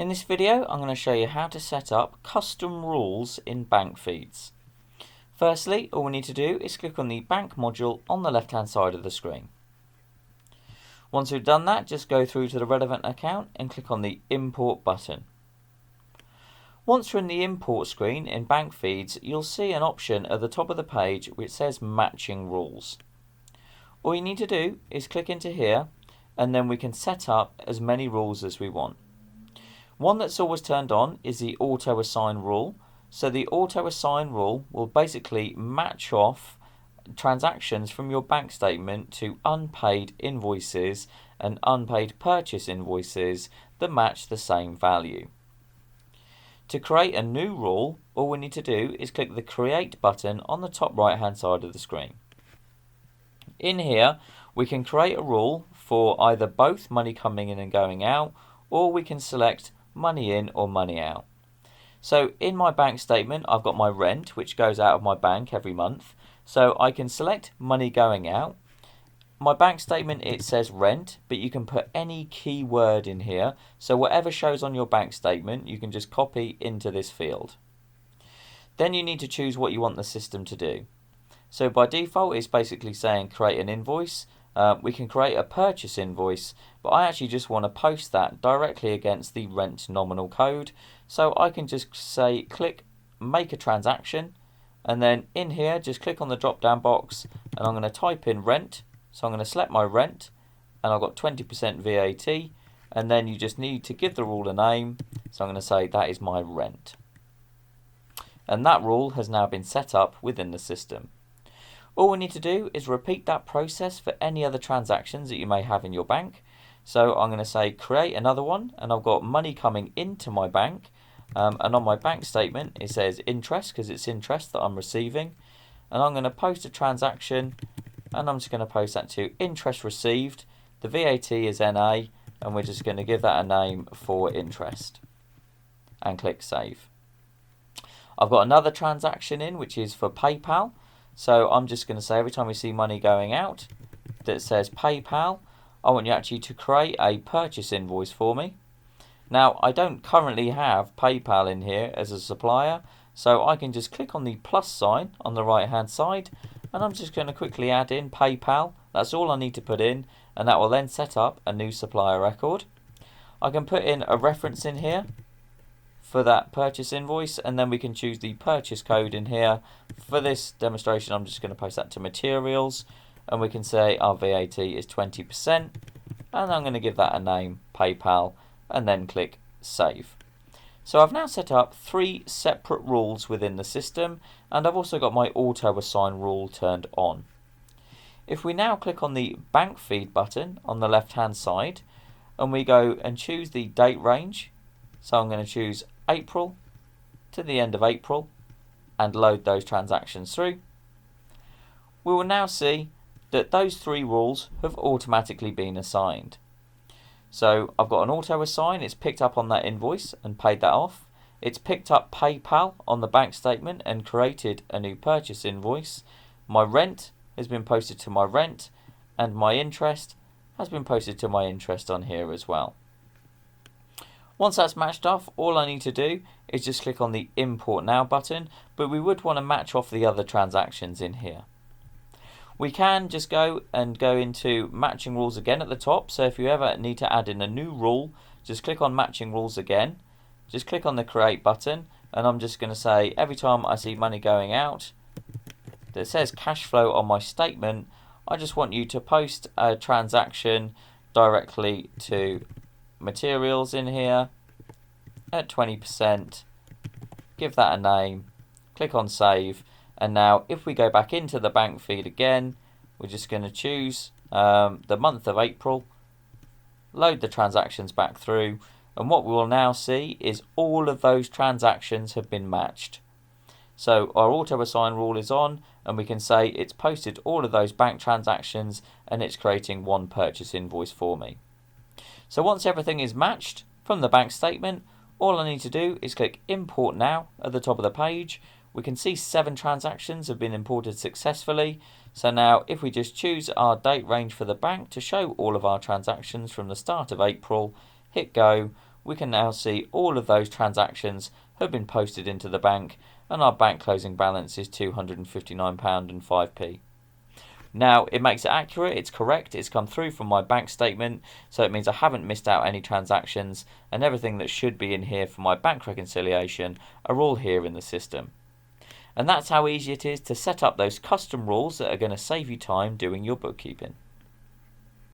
In this video, I'm going to show you how to set up custom rules in bank feeds. Firstly, all we need to do is click on the bank module on the left hand side of the screen. Once we've done that, just go through to the relevant account and click on the import button. Once we're in the import screen in bank feeds, you'll see an option at the top of the page which says matching rules. All you need to do is click into here and then we can set up as many rules as we want. One that's always turned on is the auto assign rule. So the auto assign rule will basically match off transactions from your bank statement to unpaid invoices and unpaid purchase invoices that match the same value. To create a new rule, all we need to do is click the create button on the top right hand side of the screen. In here we can create a rule for either both money coming in and going out, or we can select money in or money out. So in my bank statement I've got my rent which goes out of my bank every month, so I can select money going out. My bank statement, it says rent, but you can put any keyword in here, so whatever shows on your bank statement you can just copy into this field. Then you need to choose what you want the system to do. So by default it's basically saying create an invoice. We can create a purchase invoice, but I actually just want to post that directly against the rent nominal code. So I can just say click make a transaction, and then in here just click on the drop down box and I'm going to type in rent. So I'm going to select my rent and I've got 20% VAT, and then you just need to give the rule a name. So I'm going to say that is my rent. And that rule has now been set up within the system. All we need to do is repeat that process for any other transactions that you may have in your bank. So I'm going to say create another one, and I've got money coming into my bank, and on my bank statement it says interest because it's interest that I'm receiving, and I'm going to post a transaction and I'm just going to post that to interest received. The VAT is NA and we're just going to give that a name for interest and click save. I've got another transaction in which is for PayPal. So I'm just going to say every time we see money going out that says PayPal, I want you actually to create a purchase invoice for me. Now I don't currently have PayPal in here as a supplier, so I can just click on the plus sign on the right hand side and I'm just going to quickly add in PayPal. That's all I need to put in, and that will then set up a new supplier record. I can put in a reference in here for that purchase invoice, and then we can choose the purchase code in here. For this demonstration I'm just going to post that to materials, and we can say our VAT is 20%, and I'm going to give that a name, PayPal, and then click save. So I've now set up 3 separate rules within the system, and I've also got my auto assign rule turned on. If we now click on the bank feed button on the left hand side and we go and choose the date range, so I'm going to choose April to the end of April and load those transactions through, we will now see that those 3 rules have automatically been assigned. So I've got an auto assign, it's picked up on that invoice and paid that off. It's picked up PayPal on the bank statement and created a new purchase invoice. My rent has been posted to my rent, and my interest has been posted to my interest on here as well. Once that's matched off, all I need to do is just click on the import now button, but we would want to match off the other transactions in here. We can just go into matching rules again at the top, so if you ever need to add in a new rule, just click on matching rules again, just click on the create button, and I'm just going to say every time I see money going out that says cash flow on my statement, I just want you to post a transaction directly to materials in here at 20%, give that a name, click on save. And now if we go back into the bank feed again, we're just going to choose the month of April, load the transactions back through, and what we will now see is all of those transactions have been matched. So our auto assign rule is on, and we can say it's posted all of those bank transactions and it's creating one purchase invoice for me. So once everything is matched from the bank statement, all I need to do is click import now at the top of the page. We can see 7 transactions have been imported successfully. So now if we just choose our date range for the bank to show all of our transactions from the start of April, hit go, we can now see all of those transactions have been posted into the bank, and our bank closing balance is £259.05. Now, it makes it accurate, it's correct, it's come through from my bank statement, so it means I haven't missed out any transactions, and everything that should be in here for my bank reconciliation are all here in the system. And that's how easy it is to set up those custom rules that are going to save you time doing your bookkeeping.